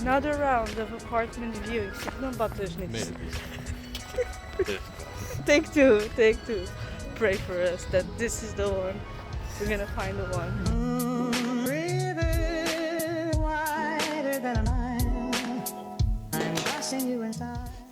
Another round of apartment viewing. Não batas nisso. Take two. Pray for us that this is the one. We're gonna find the one.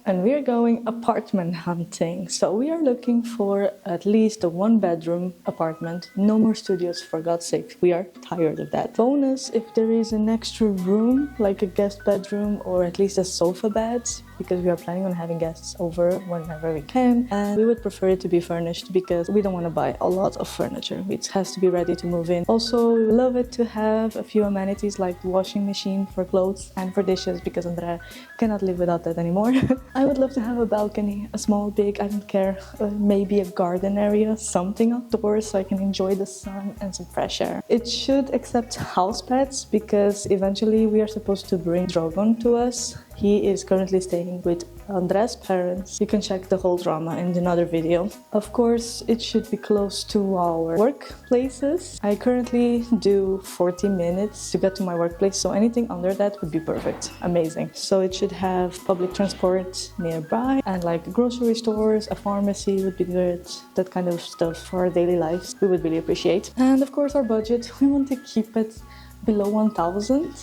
And we are going apartment hunting. So we are looking for at least a 1-bedroom apartment. No more studios, for God's sake. We are tired of that. Bonus if there is an extra room, like a guest bedroom or at least a sofa bed, because we are planning on having guests over whenever we can. And we would prefer it to be furnished because we don't want to buy a lot of furniture. It has to be ready to move in. Also, we love it to have a few amenities like washing machine for clothes and for dishes because Andrea cannot live without that anymore. I would love to have a balcony, a small, big, I don't care, maybe a garden area, something outdoors so I can enjoy the sun and some fresh air. It should accept house pets because eventually we are supposed to bring Drogon to us. He is currently staying with Andre's parents. You can check the whole drama in another video. Of course, it should be close to our workplaces. I currently do 40 minutes to get to my workplace, so anything under that would be perfect. Amazing. So it should have public transport nearby and like grocery stores, a pharmacy would be good. That kind of stuff for our daily lives we would really appreciate. And of course our budget, we want to keep it below 1,000.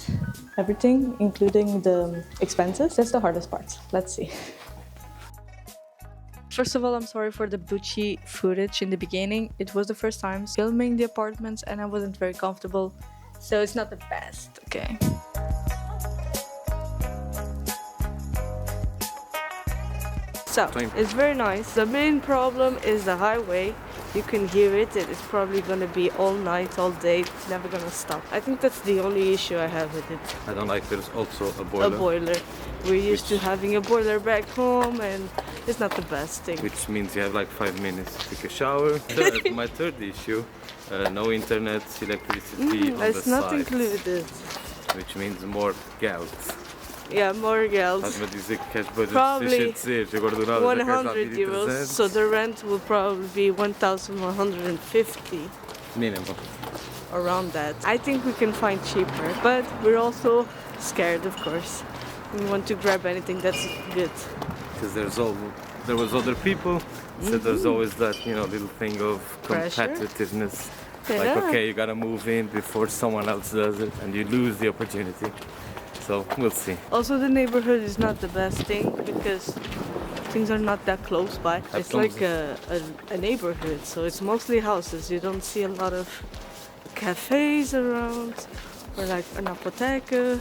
Everything, including the expenses. That's the hardest part. Let's see. First of all, I'm sorry for the butchy footage in the beginning. It was the first time filming the apartments and I wasn't very comfortable. So it's not the best, okay? So, it's very nice. The main problem is the highway. You can hear it. It's probably gonna be all night, all day. It's never gonna stop. I think that's the only issue I have with it. I don't like there's also a boiler. A boiler. We're used to having a boiler back home and it's not the best thing. Which means you have like 5 minutes to take a shower. My third issue, no internet, electricity on the it's not site, included. which means more geld. Yeah, more geld. Estás-me a dizer que queres budget Probably efficientes agora do nada já queres lá 100 euros. 1.300. So the rent will probably be 1,150. Minimum. Around that. I think we can find cheaper, but we're also scared, of course. We want to grab anything that's good. Because there was other people, so there's always that, little thing of Pressure? competitiveness. Yeah. Like, okay, you gotta move in before someone else does it, and you lose the opportunity. So we'll see. Also, the neighborhood is not the best thing because things are not that close by. It's like a neighborhood, so it's mostly houses. You don't see a lot of cafes around or like an apotheca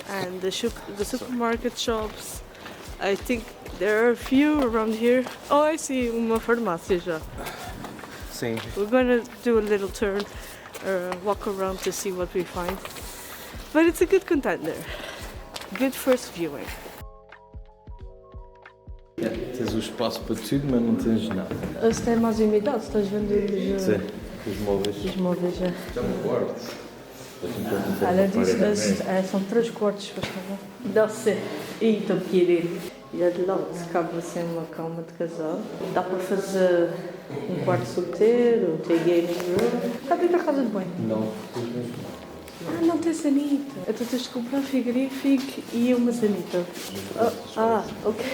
and the supermarket shops. I think there are a few around here. Oh, I see uma farmácia já. Sim. We're gonna do a little turn or walk around to see what we find. But it's a good contender. Good first viewing. Tens o espaço para tudo, mas não tens nada. Esse tem mais umidade, estás vendo Os móveis. os móveis já. Já um quarto. Olha, são 3 quartos, por favor. Dá-se. E estou aqui dele. E de lado cabe assim uma cama de casal. Dá para fazer um quarto solteiro, tem gaming room. Cadê a casa de banho? Não. Ah, não tem sanita. Então tens de comprar um frigorífico e uma sanita. Ok.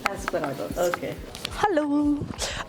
That's what I thought. Okay. Hello!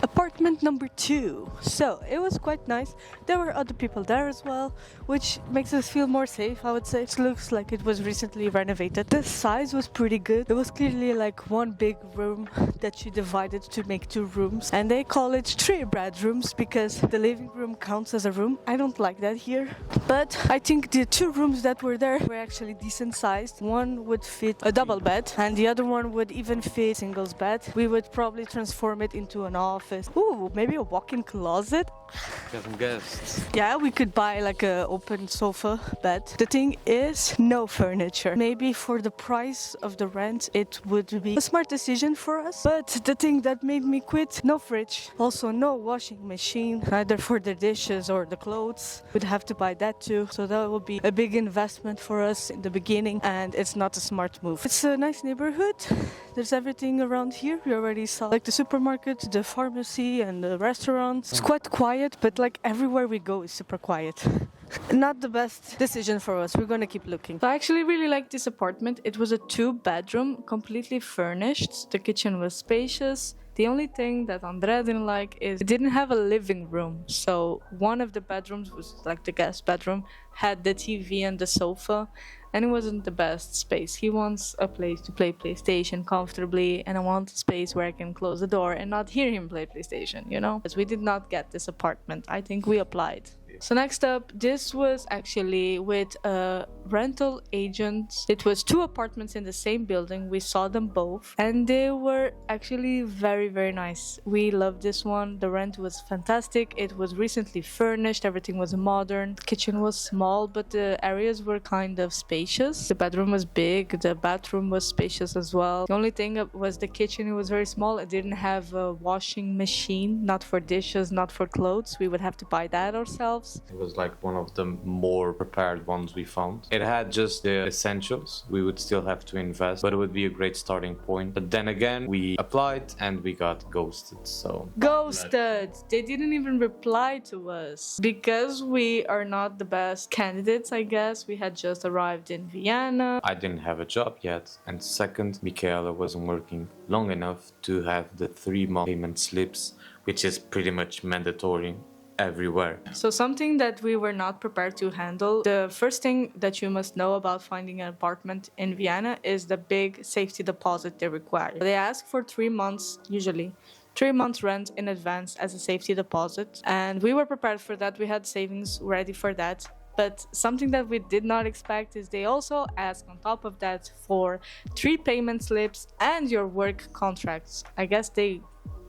Apartment number 2. So, it was quite nice. There were other people there as well, which makes us feel more safe, I would say. It looks like it was recently renovated. The size was pretty good. It was clearly like one big room that she divided to make 2 rooms. And they call it 3 bedrooms because the living room counts as a room. I don't like that here. But I think the 2 rooms that were there were actually decent sized. One would fit a double bed and the other one would even fit a singles bed. We would probably transform it into an office. Ooh, maybe a walk-in closet. Have some guests. Yeah, we could buy like a open sofa bed. The thing is, no furniture. Maybe for the price of the rent, it would be a smart decision for us. But the thing that made me quit, no fridge. Also no washing machine, either for the dishes or the clothes. We'd have to buy that too. So that will be a big investment for us in the beginning and it's not a smart move. It's a nice neighborhood. There's everything around here. We already saw like the supermarket, the pharmacy and the restaurants. It's quite quiet, but like everywhere we go is super quiet. Not the best decision for us. We're gonna keep looking. So I actually really liked this apartment. It was a 2-bedroom, completely furnished. The kitchen was spacious. The only thing that Andrea didn't like is it didn't have a living room. So one of the bedrooms was like the guest bedroom, had the TV and the sofa, and it wasn't the best space. He wants a place to play PlayStation comfortably, and I want a space where I can close the door and not hear him play PlayStation, you know? Because we did not get this apartment. I think we applied. So next up, this was actually with a rental agent. It was 2 apartments in the same building. We saw them both and they were actually very, very nice. We loved this one. The rent was fantastic. It was recently furnished. Everything was modern. The kitchen was small, but the areas were kind of spacious. The bedroom was big. The bathroom was spacious as well. The only thing was the kitchen. It was very small. It didn't have a washing machine, not for dishes, not for clothes. We would have to buy that ourselves. It was like one of the more prepared ones we found. It had just the essentials. We would still have to invest, but it would be a great starting point. But then again, we applied and we got ghosted, so... Ghosted! They didn't even reply to us. Because we are not the best candidates, I guess. We had just arrived in Vienna. I didn't have a job yet. And second, Michaela wasn't working long enough to have the 3-month payment slips, which is pretty much mandatory everywhere. So something that we were not prepared to handle. The first thing that you must know about finding an apartment in Vienna is the big safety deposit they require. They ask for 3 months, usually 3 months rent in advance as a safety deposit, and we were prepared for that. We had savings ready for that. But something that we did not expect is they also ask on top of that for 3 payment slips and your work contracts. I guess they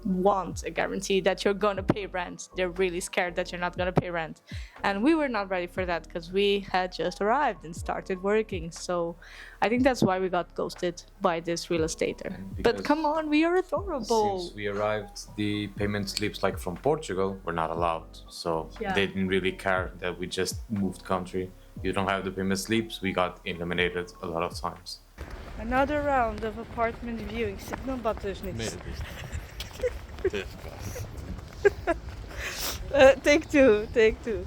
want a guarantee that you're gonna pay rent. They're really scared that you're not gonna pay rent. And we were not ready for that because we had just arrived and started working. So I think that's why we got ghosted by this real estater. But come on, we are adorable. Since we arrived, the payment slips like from Portugal were not allowed. So Yeah. they didn't really care that we just moved country. You don't have the payment slips, we got eliminated a lot of times. Another round of apartment viewing. Não batas nisso. Take two.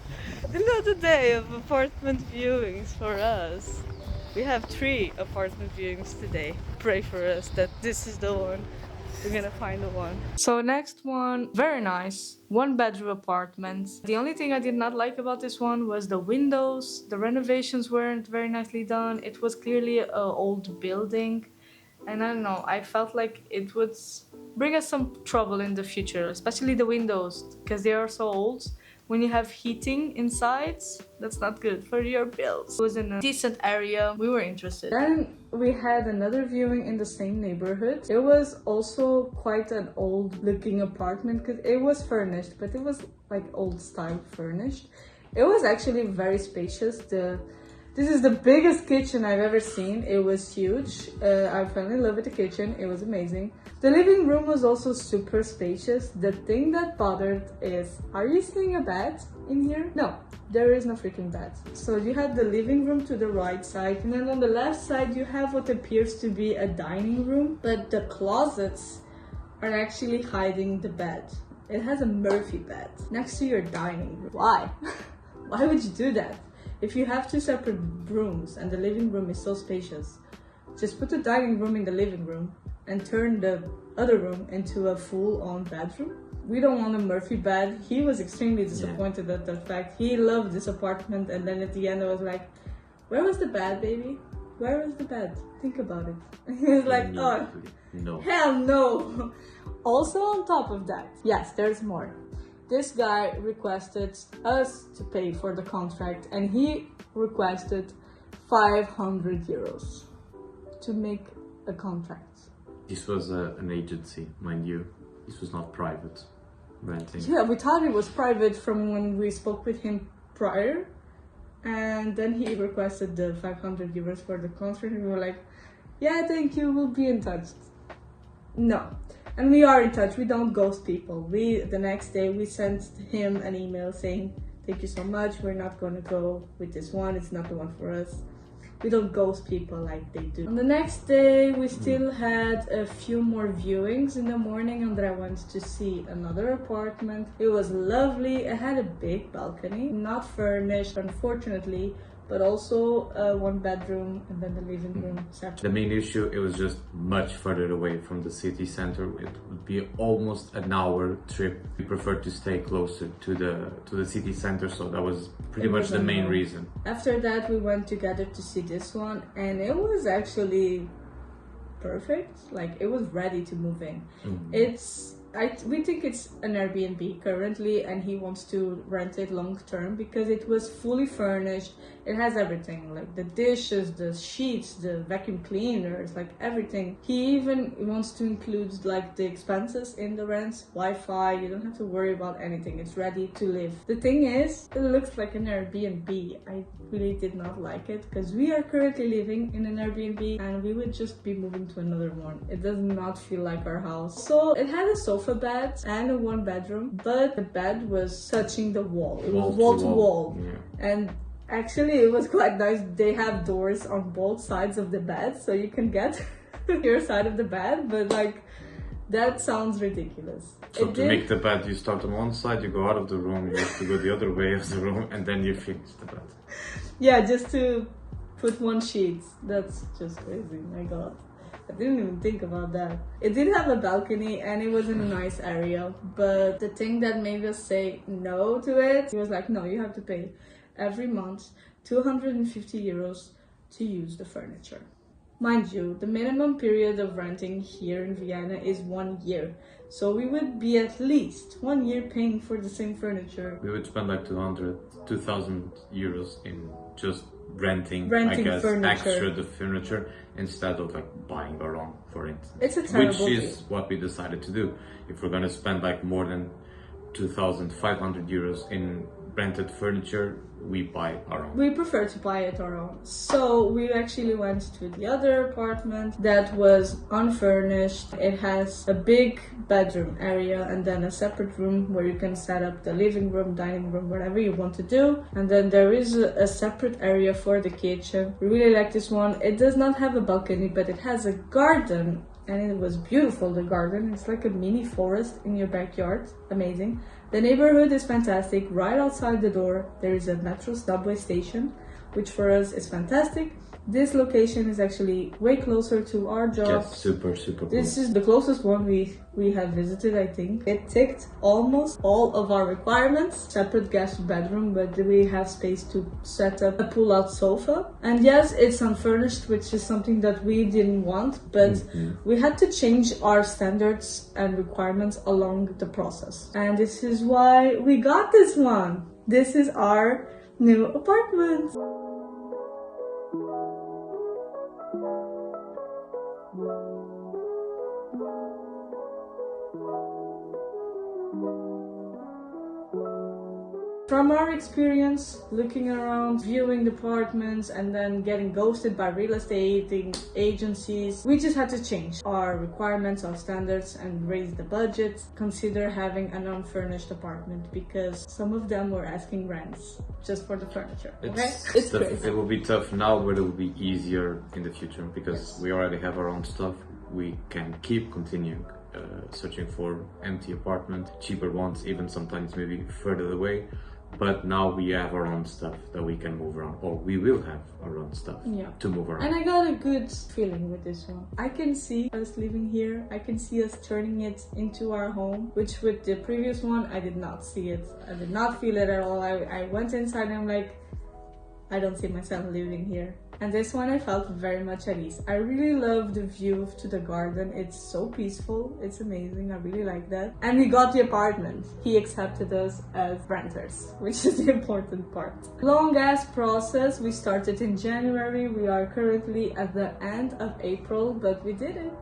Another day of apartment viewings for us. We have 3 apartment viewings today. Pray for us that this is the one. We're gonna find the one. So next one, very nice, 1-bedroom apartment. The only thing I did not like about this one was the windows. The renovations weren't very nicely done. It was clearly an old building. And I don't know, I felt like it would bring us some trouble in the future, especially the windows, because they are so old. When you have heating inside, that's not good for your bills. It was in a decent area, we were interested. Then we had another viewing in the same neighborhood. It was also quite an old looking apartment because it was furnished, but it was like old style furnished. It was actually very spacious. This is the biggest kitchen I've ever seen. It was huge. I fell in love with the kitchen. It was amazing. The living room was also super spacious. The thing that bothered is, are you seeing a bed in here? No, there is no freaking bed. So you have the living room to the right side, and then on the left side you have what appears to be a dining room, but the closets are actually hiding the bed. It has a Murphy bed next to your dining room. Why? Why would you do that? If you have 2 separate rooms and the living room is so spacious, just put the dining room in the living room and turn the other room into a full-on bedroom. We don't want a Murphy bed. He was extremely disappointed at that fact. He loved this apartment, and then at the end I was like, where was the bed, baby? Where was the bed? Think about it. He was like, oh, no. Hell no. Also on top of that, yes, there's more. This guy requested us to pay for the contract, and he requested 500 euros to make a contract. This was an agency, mind you. This was not private renting. Yeah, we thought it was private from when we spoke with him prior, and then he requested the 500 euros for the contract, and we were like, yeah, thank you, we'll be in touch. No. And we are in touch. We don't ghost people. The next day we sent him an email saying, thank you so much, we're not going to go with this one, it's not the one for us. We don't ghost people like they do. On the next day, we still had a few more viewings. In the morning, Andrea went to see another apartment. It was lovely. It had a big balcony, not furnished, unfortunately, but also one bedroom and then the living room separate. The main issue, it was just much further away from the city center. It would be almost an hour trip. We preferred to stay closer to the city center, so that was pretty much the main reason. After that, we went together to see this one, and it was actually perfect. Like, it was ready to move in. We think it's an Airbnb currently, and he wants to rent it long term because it was fully furnished. It has everything, like the dishes, the sheets, the vacuum cleaners, like everything. He even wants to include like the expenses in the rent, Wi-Fi. You don't have to worry about anything. It's ready to live. The thing is, it looks like an Airbnb. I really did not like it because we are currently living in an Airbnb and we would just be moving to another one. It does not feel like our house. So it had a sofa bed and a one bedroom, but the bed was touching the wall. It was wall to wall. Yeah. And actually it was quite nice. They have doors on both sides of the bed, so you can get your side of the bed, but like that sounds ridiculous. So to make the bed, you start on one side, you go out of the room, you have to go the other way of the room, and then you finish the bed. Yeah, just to put one sheet. That's just crazy, my god. I didn't even think about that. It did have a balcony and it was in a nice area, but the thing that made us say no to it, he was like, no, you have to pay every month 250 euros to use the furniture. Mind you, the minimum period of renting here in Vienna is 1 year. So we would be at least 1 year paying for the same furniture. We would spend like 2,000 euros in just renting I guess, furniture. extra the furniture instead of like buying our own, for instance. It's a terrible Which is what we decided to do. If we're gonna spend like more than 2,500 euros in rented furniture, we buy our own. We prefer to buy it our own. So we actually went to the other apartment that was unfurnished. It has a big bedroom area and then a separate room where you can set up the living room, dining room, whatever you want to do. And then there is a separate area for the kitchen. We really like this one. It does not have a balcony, but it has a garden. And it was beautiful, the garden. It's like a mini forest in your backyard. Amazing. The neighborhood is fantastic. Right outside the door, there is a metro subway station, which for us is fantastic. This location is actually way closer to our job. Yes, super cool. This is the closest one we have visited, I think. It ticked almost all of our requirements. Separate guest bedroom, but we have space to set up a pull-out sofa. And yes, it's unfurnished, which is something that we didn't want, but we had to change our standards and requirements along the process. And this is why we got this one. This is our new apartment. From our experience, looking around, viewing the apartments, and then getting ghosted by real estate agencies, we just had to change our requirements, our standards, and raise the budget. Consider having an unfurnished apartment because some of them were asking rents just for the furniture. Okay? It's crazy. It will be tough now, but it will be easier in the future because we already have our own stuff. We can keep continuing searching for empty apartments, cheaper ones, even sometimes maybe further away. But now we have our own stuff that we can move around, or we will have our own stuff to move around. And I got a good feeling with this one. I can see us living here. I can see us turning it into our home, which with the previous one, I did not see it. I did not feel it at all. I went inside and I'm like, I don't see myself living here. And this one I felt very much at ease. I really love the view to the garden. It's so peaceful. It's amazing. I really like that. And we got the apartment. He accepted us as renters, which is the important part. Long ass process. We started in January. We are currently at the end of April, but we did it.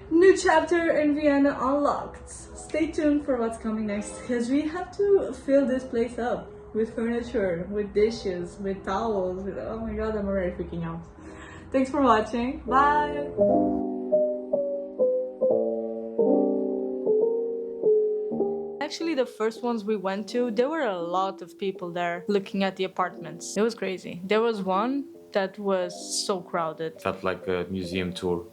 New chapter in Vienna unlocked. Stay tuned for what's coming next because we have to fill this place up. With furniture, with dishes, with towels, with, oh my god, I'm already freaking out. Thanks for watching. Bye! Actually, the first ones we went to, there were a lot of people there looking at the apartments. It was crazy. There was one that was so crowded. Felt like a museum tour,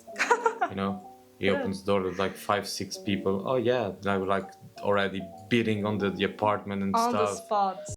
you know? He opens the door with like 5-6 people. Oh yeah, they were like already bidding on the apartment and On stuff. the spot.